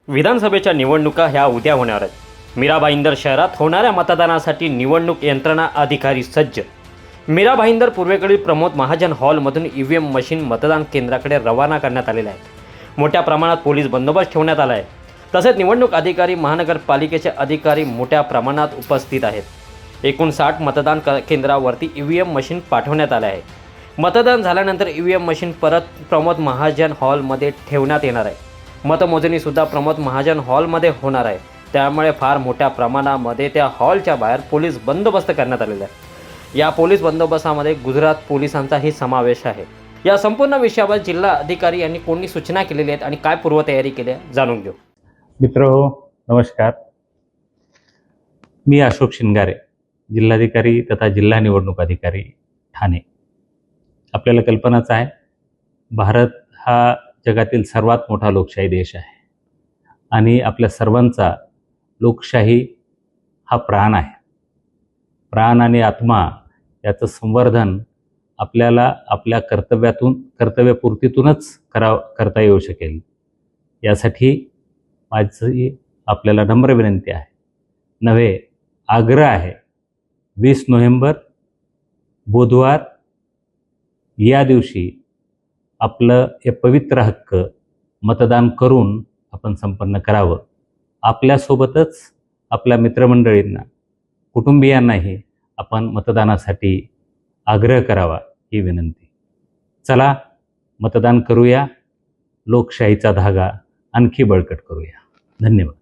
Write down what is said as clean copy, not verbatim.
विधानसभेच्या निवडणुका ह्या उद्या होणार आहेत। मीरा भाईंदर शहरात होणाऱ्या मतदानासाठी निवडणूक यंत्रणा अधिकारी सज्ज। मीरा भाईंदर पूर्वेकडील प्रमोद महाजन हॉलमधून ईव्हीएम मशीन मतदान केंद्राकडे रवाना करण्यात आलेले आहेत। मोठ्या प्रमाणात पोलीस बंदोबस्त ठेवण्यात आला आहे। तसेच निवडणूक अधिकारी महानगरपालिकेचे अधिकारी मोठ्या प्रमाणात उपस्थित आहेत। एकूण 60 मतदान केंद्रावरती ईव्हीएम मशीन पाठवण्यात आले आहे। मतदान झाल्यानंतर ईव्हीएम मशीन परत प्रमोद महाजन हॉलमध्ये ठेवण्यात येणार आहे। मतमोजणी सुद्धा प्रमोद महाजन हॉलमध्ये होणार आहे। त्यामुळे फार मोठ्या प्रमाणामध्ये त्या हॉलच्या बाहेर पोलीस बंदोबस्त करण्यात आलेला आहे। या पोलीस बंदोबस्तामध्ये गुजरात पोलिसांचाही समावेश आहे। या संपूर्ण विषयावर जिल्हा अधिकारी यांनी कोणती सूचना केलेली आहेत आणि काय पूर्वतयारी केली आहे जाणून घेऊ। मित्रो नमस्कार, मी अशोक शिंगारे, जिल्हाधिकारी तथा जिल्हा निवडणूक अधिकारी ठाणे। आपल्याला कल्पनाच आहे, भारत हा जगातील सर्वात मोठा लोकशाही देश आहे आणि आपल्या सर्वांचा लोकशाही हा प्राण आहे। प्राण आणि आत्मा याचं संवर्धन आपल्याला आपल्या कर्तव्यपूर्तीतूनच करता येऊ शकेल। यासाठी माझी आपल्याला नम्र विनंती आहे, नव्हे आग्रह आहे, 20 नोव्हेंबर बुधवार या दिवशी आपलं हे पवित्र हक्क मतदान करून आपण संपन्न करावं। आपल्यासोबतच आपल्या मित्रमंडळींना, कुटुंबियांनाही आपण मतदानासाठी आग्रह करावा ही विनंती। चला मतदान करूया, लोकशाहीचा धागा आणखी बळकट करूया। धन्यवाद।